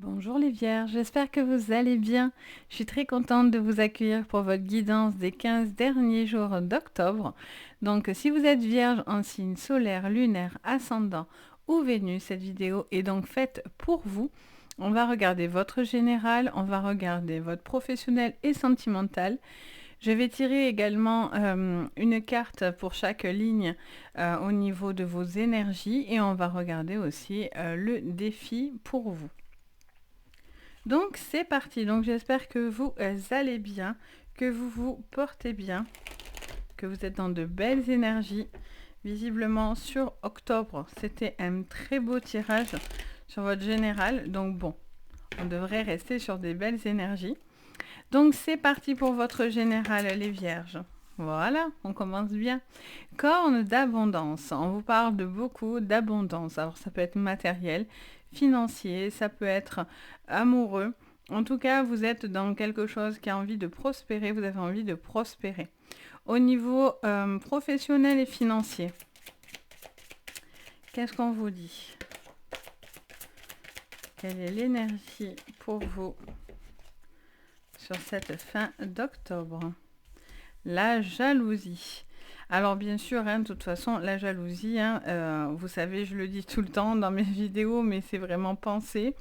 Bonjour les Vierges, j'espère que vous allez bien. Je suis très contente de vous accueillir pour votre guidance des 15 derniers jours d'octobre. Donc si vous êtes Vierge en signe solaire, lunaire, ascendant ou Vénus, cette vidéo est donc faite pour vous. On va regarder votre général, on va regarder votre professionnel et sentimental. Je vais tirer également une carte pour chaque ligne au niveau de vos énergies et on va regarder aussi le défi pour vous. Donc c'est parti, donc j'espère que vous allez bien, que vous vous portez bien, que vous êtes dans de belles énergies. Visiblement sur octobre, c'était un très beau tirage sur votre général, donc bon, on devrait rester sur des belles énergies. Donc c'est parti pour votre général les Vierges. Voilà, on commence bien. Corne d'abondance, on vous parle de beaucoup d'abondance. Alors ça peut être matériel, financier, ça peut être amoureux. En tout cas, vous êtes dans quelque chose qui a envie de prospérer, vous avez envie de prospérer. Au niveau professionnel et financier, qu'est-ce qu'on vous dit? Quelle est l'énergie pour vous sur cette fin d'octobre? La jalousie. Alors bien sûr, de toute façon, la jalousie, vous savez, je le dis tout le temps dans mes vidéos, mais c'est vraiment pensé.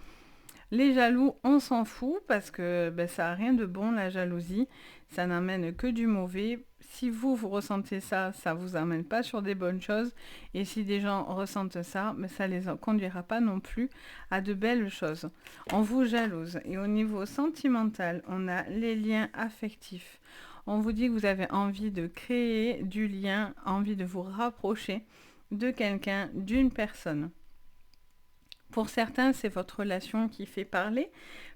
Les jaloux, on s'en fout parce que ça n'a rien de bon, la jalousie. Ça n'amène que du mauvais. Si vous ressentez ça, ça ne vous amène pas sur des bonnes choses. Et si des gens ressentent ça, ça ne les conduira pas non plus à de belles choses. On vous jalouse. Et au niveau sentimental, on a les liens affectifs. On vous dit que vous avez envie de créer du lien, envie de vous rapprocher de quelqu'un, d'une personne. Pour certains, c'est votre relation qui fait parler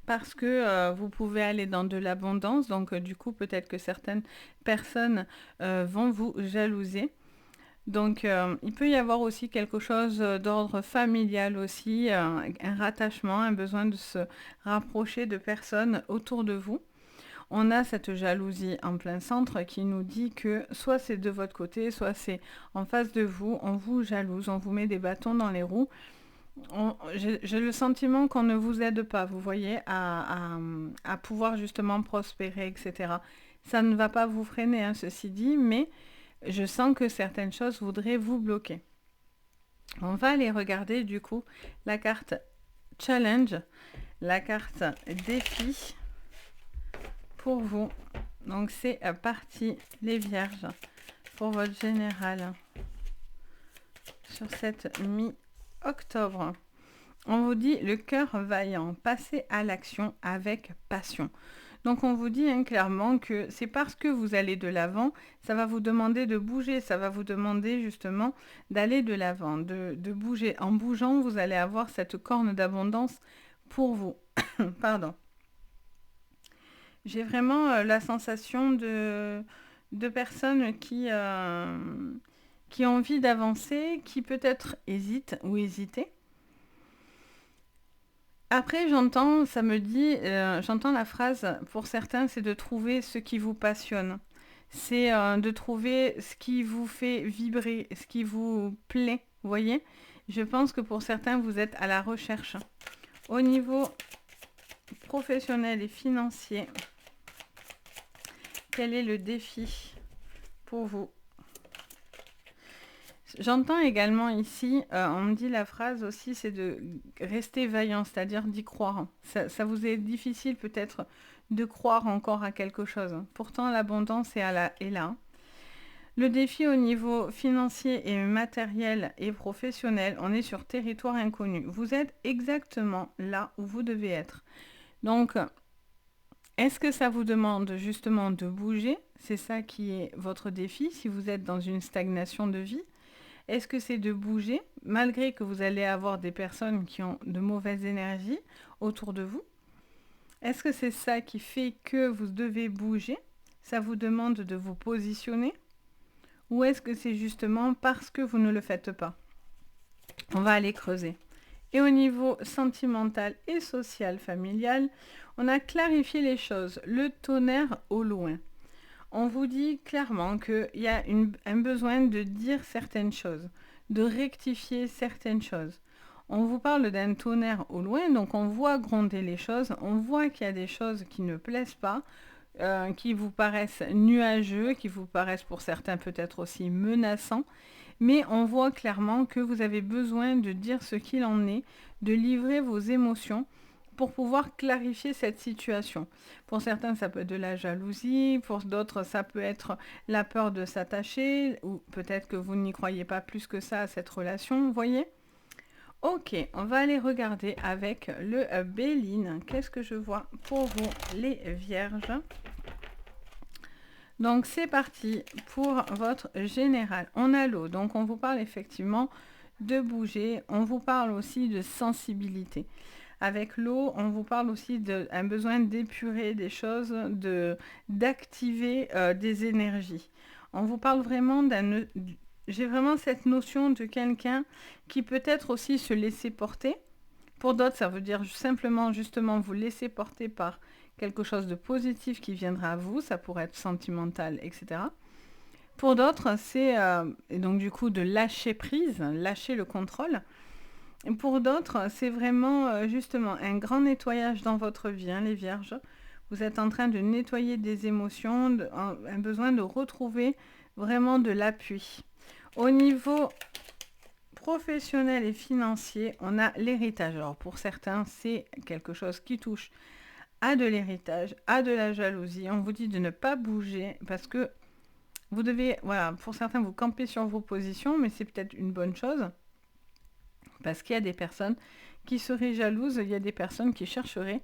parce que vous pouvez aller dans de l'abondance. Donc, du coup, peut-être que certaines personnes vont vous jalouser. Donc, il peut y avoir aussi quelque chose d'ordre familial aussi, un rattachement, un besoin de se rapprocher de personnes autour de vous. On a cette jalousie en plein centre qui nous dit que soit c'est de votre côté, soit c'est en face de vous, on vous jalouse, on vous met des bâtons dans les roues. J'ai le sentiment qu'on ne vous aide pas, vous voyez, à pouvoir justement prospérer, etc. Ça ne va pas vous freiner, ceci dit, mais je sens que certaines choses voudraient vous bloquer. On va aller regarder du coup la carte challenge, la carte défi pour vous. Donc c'est parti les Vierges pour votre général sur cette mi-octobre. On vous dit le cœur vaillant, passez à l'action avec passion. Donc on vous dit clairement que c'est parce que vous allez de l'avant, ça va vous demander de bouger, ça va vous demander justement d'aller de l'avant, de bouger. En bougeant, vous allez avoir cette corne d'abondance pour vous. Pardon. J'ai vraiment la sensation de personnes qui ont envie d'avancer, qui peut-être hésitent ou hésitaient. Après, j'entends la phrase, pour certains, c'est de trouver ce qui vous passionne. C'est de trouver ce qui vous fait vibrer, ce qui vous plaît, vous voyez? Je pense que pour certains, vous êtes à la recherche. Au niveau professionnel et financier, quel est le défi pour vous? J'entends également ici, on me dit la phrase aussi, c'est de rester vaillant, c'est-à-dire d'y croire. Ça vous est difficile peut-être de croire encore à quelque chose. Pourtant, l'abondance est là. Le défi au niveau financier et matériel et professionnel, on est sur territoire inconnu. Vous êtes exactement là où vous devez être. Donc, est-ce que ça vous demande justement de bouger? C'est ça qui est votre défi si vous êtes dans une stagnation de vie. Est-ce que c'est de bouger, malgré que vous allez avoir des personnes qui ont de mauvaises énergies autour de vous? Est-ce que c'est ça qui fait que vous devez bouger? Ça vous demande de vous positionner? Ou est-ce que c'est justement parce que vous ne le faites pas? On va aller creuser. Et au niveau sentimental et social familial, on a clarifié les choses. Le tonnerre au loin. On vous dit clairement qu'il y a un besoin de dire certaines choses, de rectifier certaines choses. On vous parle d'un tonnerre au loin, donc on voit gronder les choses, on voit qu'il y a des choses qui ne plaisent pas, qui vous paraissent nuageux, qui vous paraissent pour certains peut-être aussi menaçants, mais on voit clairement que vous avez besoin de dire ce qu'il en est, de livrer vos émotions pour pouvoir clarifier cette situation. Pour certains, ça peut être de la jalousie, pour d'autres, ça peut être la peur de s'attacher, ou peut-être que vous n'y croyez pas plus que ça à cette relation, vous voyez? Ok, on va aller regarder avec le Béline. Qu'est-ce que je vois pour vous, les vierges? Donc c'est parti pour votre général. On a l'eau, donc on vous parle effectivement de bouger. On vous parle aussi de sensibilité. Avec l'eau, on vous parle aussi d'un besoin d'épurer des choses, d'activer des énergies. On vous parle vraiment d'un... J'ai vraiment cette notion de quelqu'un qui peut-être aussi se laisser porter. Pour d'autres, ça veut dire simplement justement vous laisser porter par quelque chose de positif qui viendra à vous. Ça pourrait être sentimental, etc. Pour d'autres, c'est et donc du coup de lâcher prise, lâcher le contrôle. Et pour d'autres, c'est vraiment justement un grand nettoyage dans votre vie, hein, les vierges. Vous êtes en train de nettoyer des émotions, un besoin de retrouver vraiment de l'appui. Au niveau professionnel et financier, on a l'héritage. Alors pour certains, c'est quelque chose qui touche à de l'héritage, à de la jalousie. On vous dit de ne pas bouger parce que vous devez, voilà, pour certains, vous campez sur vos positions, mais c'est peut-être une bonne chose. Parce qu'il y a des personnes qui seraient jalouses, il y a des personnes qui chercheraient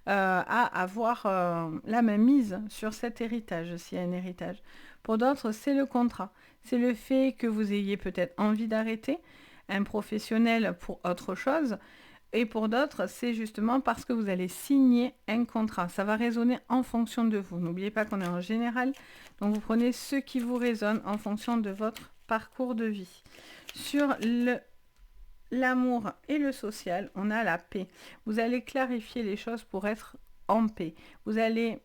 à avoir la même mise sur cet héritage, s'il y a un héritage. Pour d'autres, c'est le contrat. C'est le fait que vous ayez peut-être envie d'arrêter un professionnel pour autre chose. Et pour d'autres, c'est justement parce que vous allez signer un contrat. Ça va résonner en fonction de vous. N'oubliez pas qu'on est en général. Donc vous prenez ce qui vous résonne en fonction de votre parcours de vie. Sur l'amour et le social, on a la paix. Vous allez clarifier les choses pour être en paix. Vous allez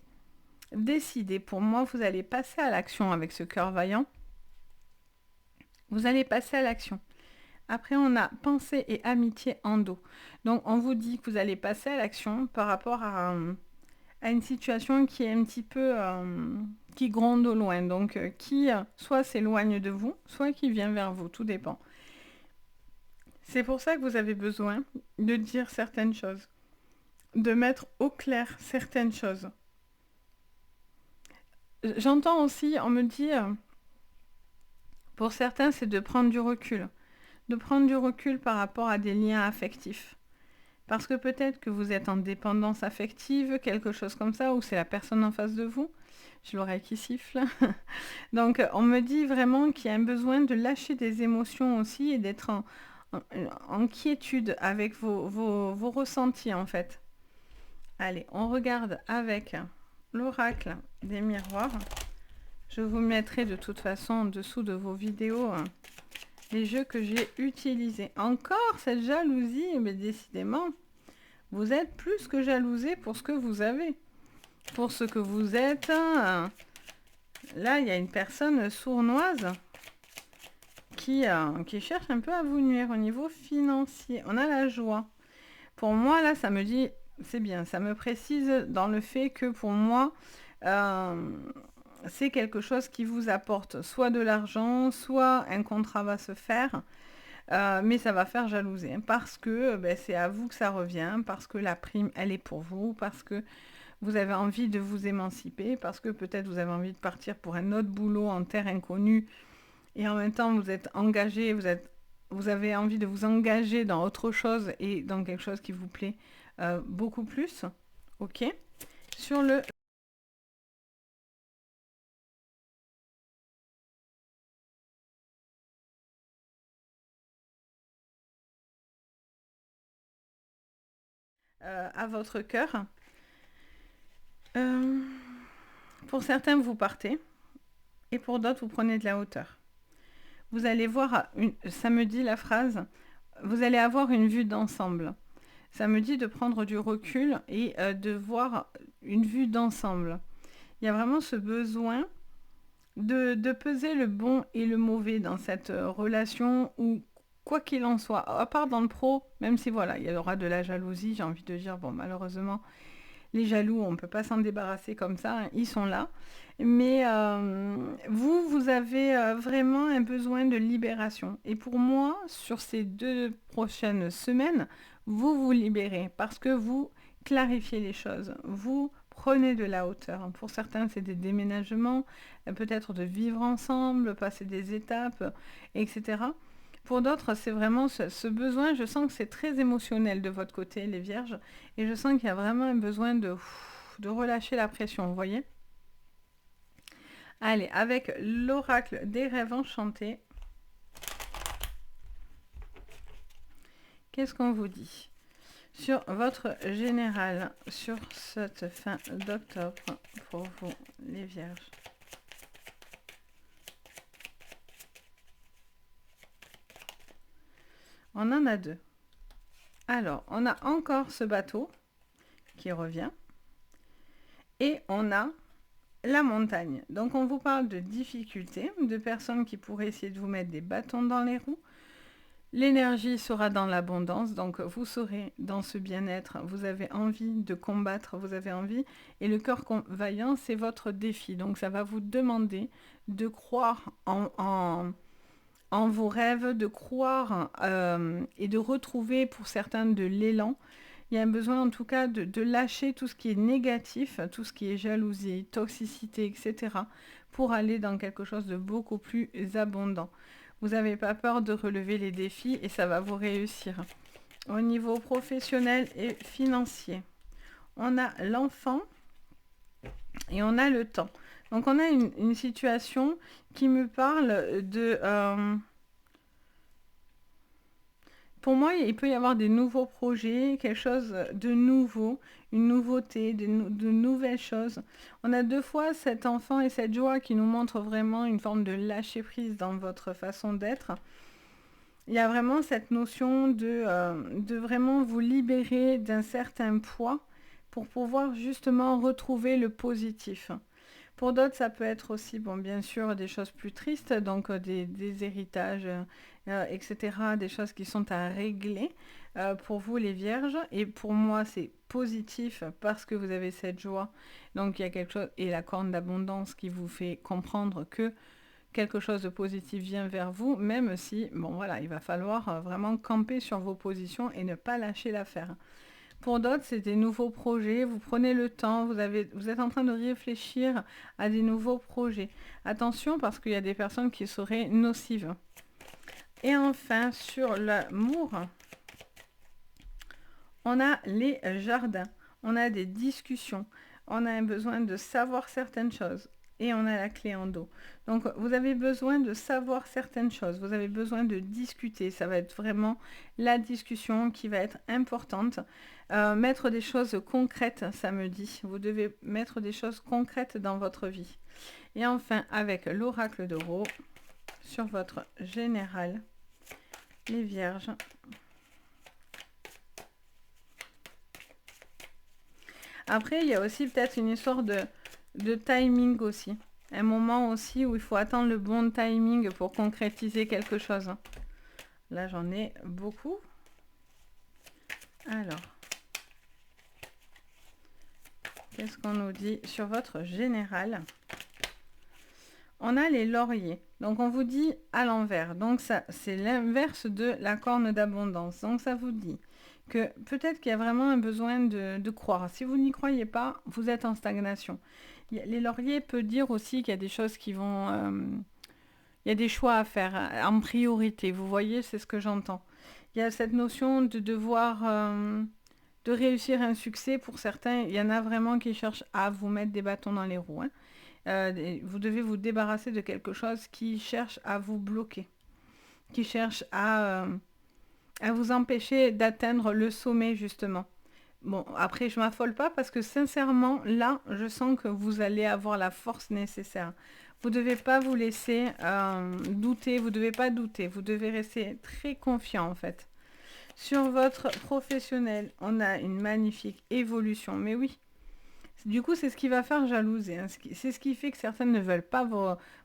décider, pour moi, vous allez passer à l'action avec ce cœur vaillant. Vous allez passer à l'action. Après, on a pensée et amitié en dos. Donc, on vous dit que vous allez passer à l'action par rapport à une situation qui est un petit peu... qui gronde au loin. Donc, qui soit s'éloigne de vous, soit qui vient vers vous. Tout dépend. C'est pour ça que vous avez besoin de dire certaines choses, de mettre au clair certaines choses. J'entends aussi, on me dit, pour certains, c'est de prendre du recul. De prendre du recul par rapport à des liens affectifs. Parce que peut-être que vous êtes en dépendance affective, quelque chose comme ça, ou c'est la personne en face de vous. J'ai l'oreille qui siffle. Donc, on me dit vraiment qu'il y a un besoin de lâcher des émotions aussi et d'être en quiétude avec vos ressentis en fait. Allez, on regarde avec l'oracle des miroirs. Je vous mettrai de toute façon en dessous de vos vidéos les jeux que j'ai utilisés. Encore cette jalousie, mais décidément, vous êtes plus que jalousé pour ce que vous avez. Pour ce que vous êtes, là, il y a une personne sournoise qui cherche un peu à vous nuire au niveau financier. On a la joie. Pour moi, là, ça me dit, c'est bien, ça me précise dans le fait que pour moi, c'est quelque chose qui vous apporte soit de l'argent, soit un contrat va se faire, mais ça va faire jalouser. Parce que c'est à vous que ça revient, parce que la prime, elle est pour vous, parce que vous avez envie de vous émanciper, parce que peut-être vous avez envie de partir pour un autre boulot en terre inconnue, et en même temps vous êtes engagé, vous avez envie de vous engager dans autre chose et dans quelque chose qui vous plaît beaucoup plus. Ok. Sur le... à votre cœur. Pour certains, vous partez. Et pour d'autres, vous prenez de la hauteur. Vous allez voir, ça me dit la phrase, vous allez avoir une vue d'ensemble. Ça me dit de prendre du recul et de voir une vue d'ensemble. Il y a vraiment ce besoin de peser le bon et le mauvais dans cette relation où quoi qu'il en soit, à part dans le pro, même si voilà, il y aura de la jalousie, j'ai envie de dire, bon, malheureusement, les jaloux, on ne peut pas s'en débarrasser comme ça, hein, ils sont là. Mais vous, vous avez vraiment un besoin de libération. Et pour moi, sur ces 2 prochaines semaines, vous vous libérez parce que vous clarifiez les choses. Vous prenez de la hauteur. Pour certains, c'est des déménagements, peut-être de vivre ensemble, passer des étapes, etc. Pour d'autres, c'est vraiment ce besoin, je sens que c'est très émotionnel de votre côté, les vierges, et je sens qu'il y a vraiment un besoin de relâcher la pression, vous voyez? Allez, avec l'oracle des rêves enchantés, qu'est-ce qu'on vous dit sur votre général, sur cette fin d'octobre, pour vous, les vierges? On en a 2. Alors, on a encore ce bateau qui revient. Et on a la montagne. Donc, on vous parle de difficultés, de personnes qui pourraient essayer de vous mettre des bâtons dans les roues. L'énergie sera dans l'abondance, donc vous serez dans ce bien-être, vous avez envie de combattre, vous avez envie, et le cœur vaillant, c'est votre défi. Donc, ça va vous demander de croire en vos rêves, de croire et de retrouver pour certains de l'élan. Il y a un besoin en tout cas de lâcher tout ce qui est négatif, tout ce qui est jalousie, toxicité, etc. pour aller dans quelque chose de beaucoup plus abondant. Vous n'avez pas peur de relever les défis et ça va vous réussir. Au niveau professionnel et financier, on a l'enfant et on a le temps. Donc on a une situation qui me parle de... pour moi, il peut y avoir des nouveaux projets, quelque chose de nouveau, une nouveauté, de nouvelles choses. On a 2 fois cet enfant et cette joie qui nous montre vraiment une forme de lâcher prise dans votre façon d'être. Il y a vraiment cette notion de vraiment vous libérer d'un certain poids pour pouvoir justement retrouver le positif. Pour d'autres, ça peut être aussi, bon, bien sûr, des choses plus tristes, donc des héritages, etc., des choses qui sont à régler pour vous, les vierges. Et pour moi, c'est positif parce que vous avez cette joie. Donc, il y a quelque chose, et la corne d'abondance qui vous fait comprendre que quelque chose de positif vient vers vous, même si, bon, voilà, il va falloir vraiment camper sur vos positions et ne pas lâcher l'affaire. Pour d'autres, c'est des nouveaux projets. Vous prenez le temps, vous êtes en train de réfléchir à des nouveaux projets. Attention parce qu'il y a des personnes qui seraient nocives. Et enfin, sur l'amour, on a les jardins. On a des discussions. On a un besoin de savoir certaines choses. Et on a la clé en dos. Donc, vous avez besoin de savoir certaines choses. Vous avez besoin de discuter. Ça va être vraiment la discussion qui va être importante. Mettre des choses concrètes, ça me dit. Vous devez mettre des choses concrètes dans votre vie. Et enfin, avec l'oracle d'Oro, sur votre général, les vierges. Après, il y a aussi peut-être une histoire de timing aussi. Un moment aussi où il faut attendre le bon timing pour concrétiser quelque chose. Là, j'en ai beaucoup. Alors, qu'est-ce qu'on nous dit sur votre général? On a les lauriers. Donc, on vous dit à l'envers. Donc, ça, c'est l'inverse de la corne d'abondance. Donc, ça vous dit que peut-être qu'il y a vraiment un besoin de croire. Si vous n'y croyez pas, vous êtes en stagnation. Les lauriers peut dire aussi qu'il y a des choses qui vont... il y a des choix à faire en priorité. Vous voyez, c'est ce que j'entends. Il y a cette notion de devoir... de réussir un succès. Pour certains, il y en a vraiment qui cherchent à vous mettre des bâtons dans les roues. Vous devez vous débarrasser de quelque chose qui cherche à vous bloquer. Qui cherche à vous empêcher d'atteindre le sommet, justement. Bon, après, je m'affole pas parce que sincèrement, là, je sens que vous allez avoir la force nécessaire. Vous ne devez pas vous laisser douter, vous ne devez pas douter, vous devez rester très confiant, en fait. Sur votre professionnel, on a une magnifique évolution, mais oui. Du coup, c'est ce qui va faire jalouser. Hein. C'est ce qui fait que certaines ne veulent pas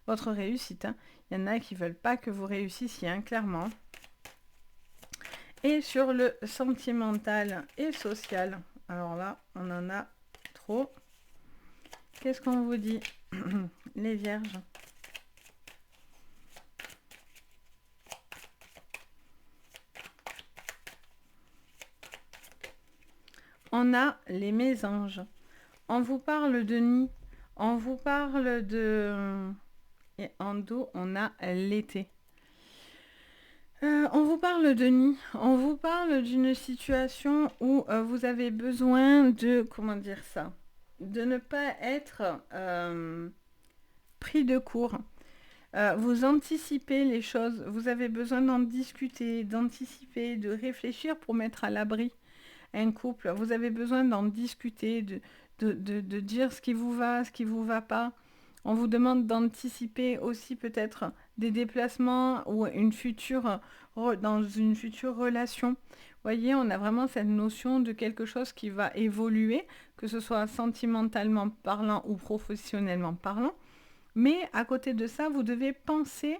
votre réussite. Hein. Il y en a qui ne veulent pas que vous réussissiez, hein, clairement. Et sur le sentimental et social, alors là, on en a trop. Qu'est-ce qu'on vous dit, les vierges? On a les mésanges. On vous parle de nid. On vous parle de... Et en dos, on a l'été. On vous parle de nid. On vous parle d'une situation où vous avez besoin de... Comment dire ça? De ne pas être pris de court. Vous anticipez les choses. Vous avez besoin d'en discuter, d'anticiper, de réfléchir pour mettre à l'abri un couple. Vous avez besoin d'en discuter, de dire ce qui vous va, ce qui vous va pas. On vous demande d'anticiper aussi peut-être des déplacements ou dans une future relation. Vous voyez, on a vraiment cette notion de quelque chose qui va évoluer, que ce soit sentimentalement parlant ou professionnellement parlant. Mais à côté de ça, vous devez penser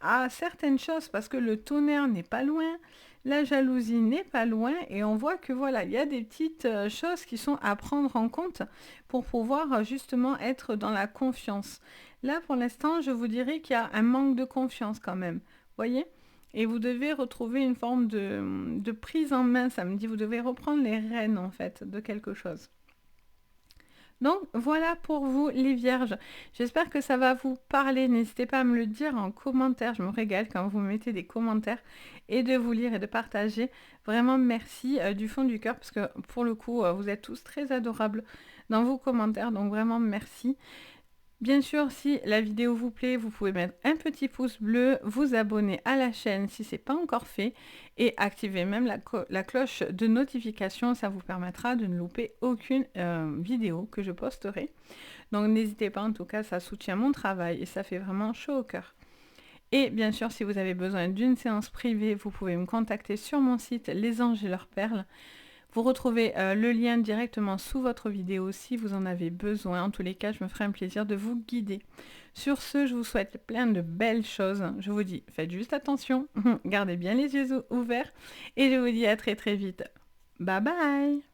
à certaines choses parce que le tonnerre n'est pas loin, la jalousie n'est pas loin et on voit que voilà, il y a des petites choses qui sont à prendre en compte pour pouvoir justement être dans la confiance. Là, pour l'instant, je vous dirais qu'il y a un manque de confiance quand même, voyez? Et vous devez retrouver une forme de prise en main, ça me dit, vous devez reprendre les rênes en fait de quelque chose. Donc voilà pour vous les vierges. J'espère que ça va vous parler. N'hésitez pas à me le dire en commentaire. Je me régale quand vous mettez des commentaires et de vous lire et de partager. Vraiment merci du fond du cœur parce que pour le coup vous êtes tous très adorables dans vos commentaires. Donc vraiment merci. Bien sûr, si la vidéo vous plaît, vous pouvez mettre un petit pouce bleu, vous abonner à la chaîne si ce n'est pas encore fait et activer même la cloche de notification. Ça vous permettra de ne louper aucune vidéo que je posterai. Donc n'hésitez pas, en tout cas, ça soutient mon travail et ça fait vraiment chaud au cœur. Et bien sûr, si vous avez besoin d'une séance privée, vous pouvez me contacter sur mon site Les Anges et leurs perles. Vous retrouvez le lien directement sous votre vidéo si vous en avez besoin. En tous les cas, je me ferai un plaisir de vous guider. Sur ce, je vous souhaite plein de belles choses. Je vous dis, faites juste attention, gardez bien les yeux ouverts et je vous dis à très très vite. Bye bye!